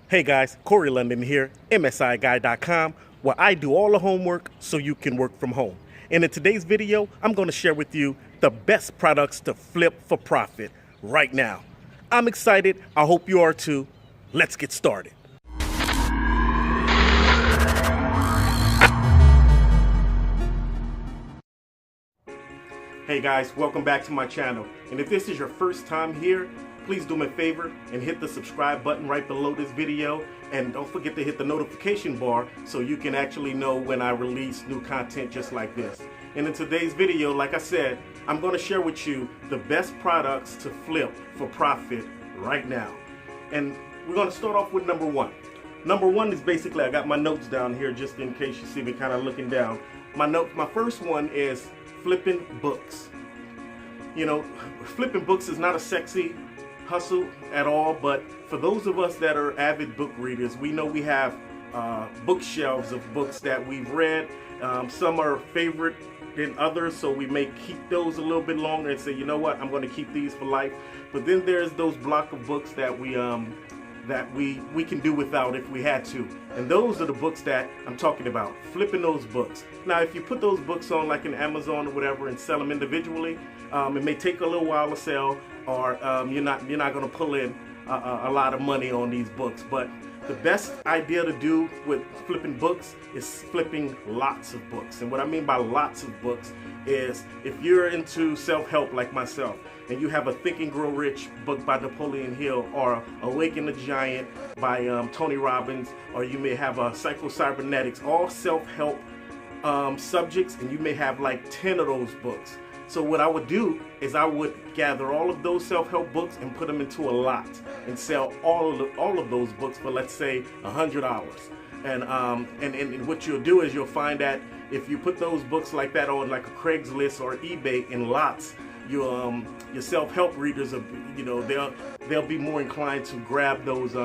Hey guys, Corey London here, MSIGuy.com, where I do all the homework so you can work from home. And in today's video, I'm going to share with you the best products to flip for profit right now. I'm excited. I hope you are too. Let's get started. Hey guys, welcome back to my channel. And if this is your first time here, please do me a favor and hit the subscribe button right below this video, and don't forget to hit the notification bar so you can actually know when I release new content just like this. And in today's video, like I said, I'm going to share with you the best products to flip for profit right now. And we're going to start off with number one. Number one is basically, I got my notes down here just in case you see me kind of looking down. My first one is flipping books. You know, flipping books is not a sexy hustle at all, but for those of us that are avid book readers, we know we have bookshelves of books that we've read. Some are favorite than others, so we may keep those a little bit longer and say, you know what, I'm going to keep these for life. But then there's those block of books that we can do without if we had to, and those are the books that I'm talking about, flipping those books. Now if you put those books on like an Amazon or whatever and sell them individually, it may take a little while to sell, or you're not going to pull in a lot of money on these books. But the best idea to do with flipping books is flipping lots of books. And what I mean by lots of books is, if you're into self-help like myself, and you have a Think and Grow Rich book by Napoleon Hill, or Awaken the Giant by Tony Robbins, or you may have a Psycho-Cybernetics, all self-help subjects, and you may have like 10 of those books. So what I would do is I would gather all of those self-help books and put them into a lot and sell all of those books for, let's say, $100. And what you'll do is you'll find that if you put those books like that on like a Craigslist or eBay in lots, your self-help readers, they'll be more inclined to grab those,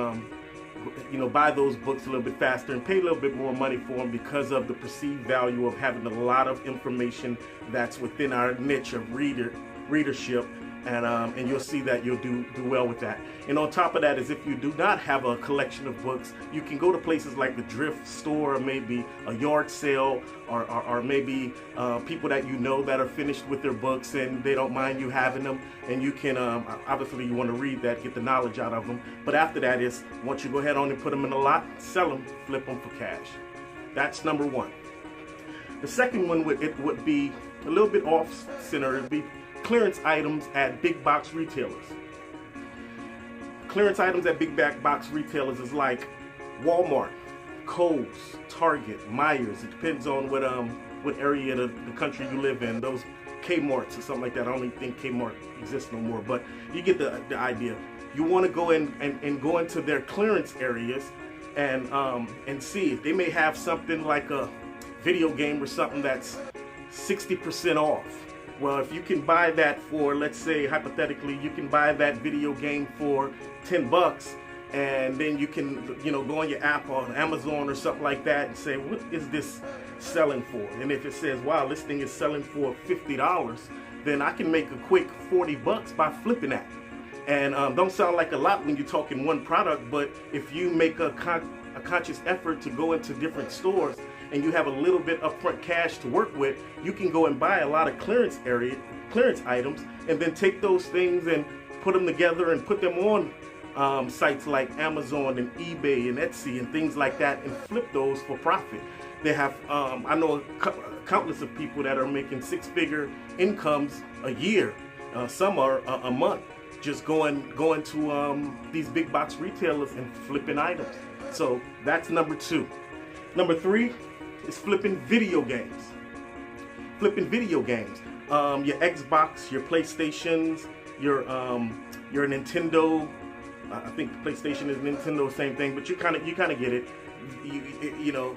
buy those books a little bit faster and pay a little bit more money for them because of the perceived value of having a lot of information that's within our niche of readership. And you'll see that you'll do well with that. And on top of that is, if you do not have a collection of books, you can go to places like the thrift store, or maybe a yard sale, or maybe people that you know that are finished with their books and they don't mind you having them. And you can, obviously you want to read that, get the knowledge out of them. But after that is, once you go ahead on and put them in a lot, sell them, flip them for cash. That's number one. The second one would be a little bit off center. It'd be clearance items at big box retailers. Clearance items at big box retailers is like Walmart, Kohl's, Target, Myers. It depends on what area of the country you live in. Those Kmarts or something like that. I don't even think Kmart exists no more, but you get the idea. You want to go in and go into their clearance areas and see if they may have something like a video game or something that's 60% off. Well, if you can buy that for, let's say, hypothetically, you can buy that video game for $10, and then you can, go on your app on Amazon or something like that and say, what is this selling for? And if it says, wow, this thing is selling for $50, then I can make a quick $40 by flipping that. And don't sound like a lot when you're talking one product, but if you make a conscious effort to go into different stores and you have a little bit upfront cash to work with, you can go and buy a lot of clearance items, and then take those things and put them together and put them on sites like Amazon and eBay and Etsy and things like that, and flip those for profit. They have, I know countless of people that are making six-figure incomes a year. Some are a month, just going to these big box retailers and flipping items. So that's number two. Number three is flipping video games. Flipping video games. Your Xbox, your PlayStations, your Nintendo. I think PlayStation is Nintendo, same thing, but you kind of get it. You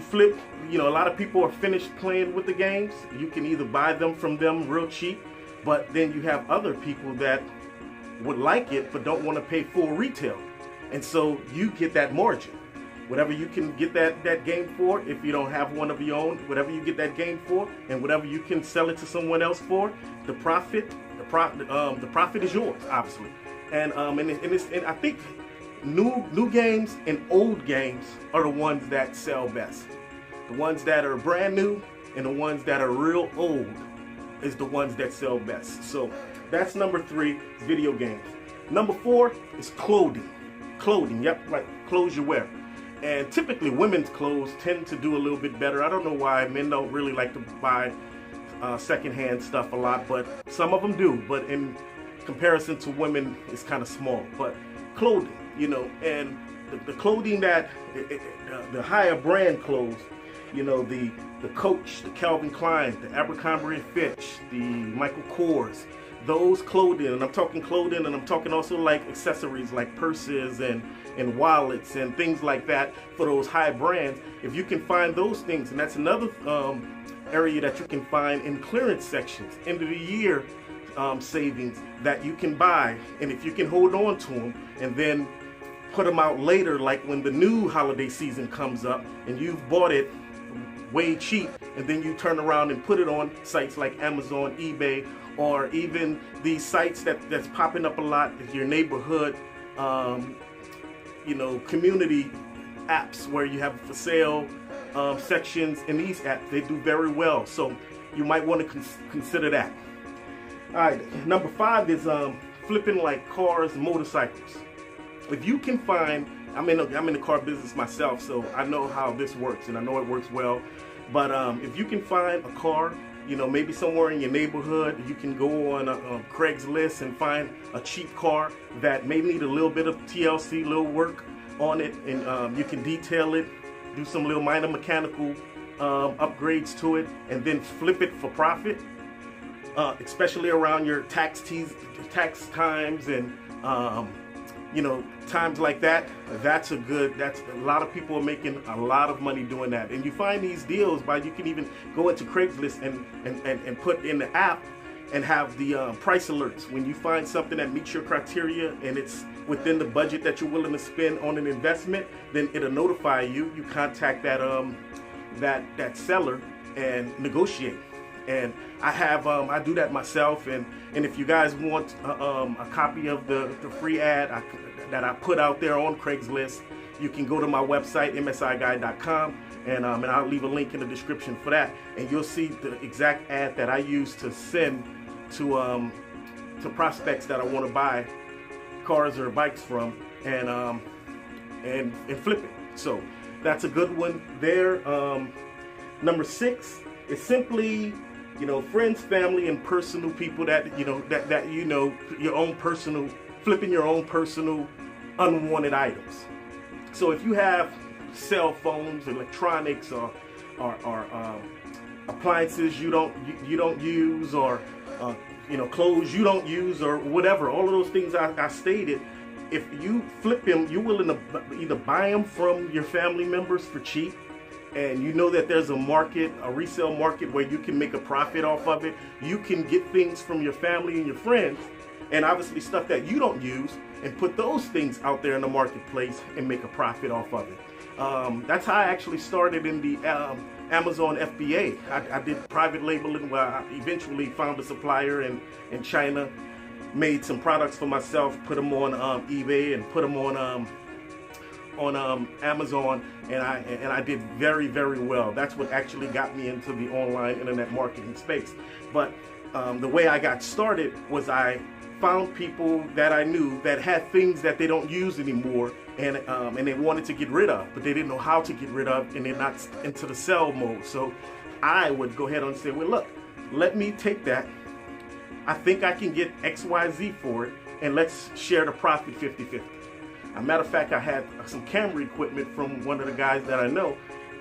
flip. A lot of people are finished playing with the games. You can either buy them from them real cheap, but then you have other people that would like it but don't want to pay full retail, and so you get that margin. Whatever you can get that game for, if you don't have one of your own, whatever you get that game for, and whatever you can sell it to someone else for, the profit is yours, obviously. And I think new games and old games are the ones that sell best. The ones that are brand new and the ones that are real old is the ones that sell best. So that's number 3, video games. Number 4 is clothing. Clothing, yep, like clothes you wear. And typically women's clothes tend to do a little bit better. I don't know why. Men don't really like to buy secondhand stuff a lot, but some of them do. But in comparison to women, it's kind of small. But clothing, and the clothing that, the higher brand clothes, the Coach, the Calvin Klein, the Abercrombie & Fitch, the Michael Kors, those clothing, and I'm talking clothing, and I'm talking also like accessories like purses and wallets and things like that for those high brands. If you can find those things, and that's another area that you can find in clearance sections, end of the year savings that you can buy, and if you can hold on to them and then put them out later, like when the new holiday season comes up and you've bought it way cheap, and then you turn around and put it on sites like Amazon, eBay, or even these sites that's popping up a lot, your neighborhood, community apps where you have for sale sections. In these apps, they do very well, so you might want to consider that. All right, number 5 is flipping like cars and motorcycles. If you can find, I'm in the car business myself, so I know how this works, and I know it works well. But if you can find a car, maybe somewhere in your neighborhood, you can go on Craigslist and find a cheap car that may need a little bit of TLC, little work on it, and you can detail it, do some little minor mechanical upgrades to it, and then flip it for profit, especially around your tax times and times like that. That's a lot of people are making a lot of money doing that. And you find these deals by, you can even go into Craigslist and put in the app and have the price alerts. When you find something that meets your criteria and it's within the budget that you're willing to spend on an investment, then it'll notify you. You contact that seller and negotiate. And I do that myself. And if you guys want a copy of the free ad that I put out there on Craigslist, you can go to my website, msiguy.com, and I'll leave a link in the description for that. And you'll see the exact ad that I use to send to prospects that I want to buy cars or bikes from, and flip it. So that's a good one there. Number 6 is simply, friends, family, and personal people that your own personal, flipping your own personal unwanted items. So if you have cell phones, electronics, or appliances you don't use, or clothes you don't use, or whatever, all of those things I stated, if you flip them, you're willing to either buy them from your family members for cheap, and you know that there's a resale market where you can make a profit off of it. You can get things from your family and your friends, and obviously stuff that you don't use, and put those things out there in the marketplace and make a profit off of it. That's how I actually started in the Amazon FBA. I did private labeling, where I eventually found a supplier in China, made some products for myself, put them on eBay, and put them on Amazon, and I did very, very well. That's what actually got me into the online internet marketing space. But the way I got started was I found people that I knew that had things that they don't use anymore, and they wanted to get rid of, but they didn't know how to get rid of, and they're not into the sell mode. So I would go ahead and say, well, look, let me take that. I think I can get XYZ for it, and let's share the profit 50-50. As a matter of fact, I had some camera equipment from one of the guys that I know,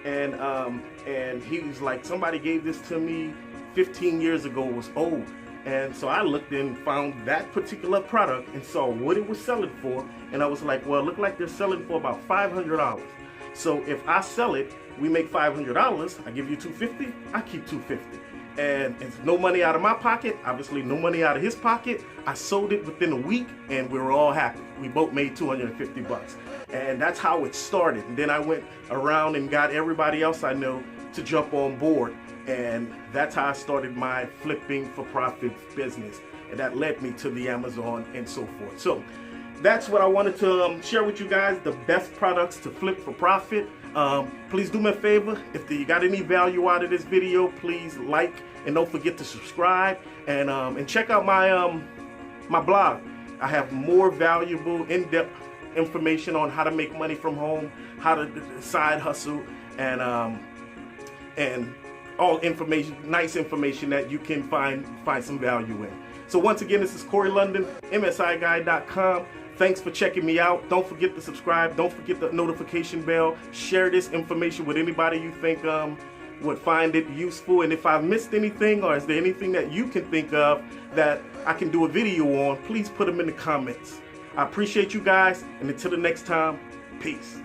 and he was like, somebody gave this to me 15 years ago, it was old. And so I looked and found that particular product and saw what it was selling for, and I was like, well, it looked like they're selling for about $500. So if I sell it, we make $500, I give you $250, I keep $250. And it's no money out of my pocket, obviously no money out of his pocket. I sold it within a week, and we were all happy. We both made $250. And that's how it started. And then I went around and got everybody else I know to jump on board. And that's how I started my flipping for profit business. And that led me to the Amazon and so forth. So that's what I wanted to share with you guys, the best products to flip for profit. Please do me a favor, if you got any value out of this video, please like and don't forget to subscribe, and check out my my blog. I have more valuable, in-depth information on how to make money from home, how to side hustle, and all information, nice information that you can find some value in. So once again, this is Corey London, MSIGuy.com. Thanks for checking me out. Don't forget to subscribe. Don't forget the notification bell. Share this information with anybody you think would find it useful. And if I've missed anything, or is there anything that you can think of that I can do a video on, please put them in the comments. I appreciate you guys, and until the next time, peace.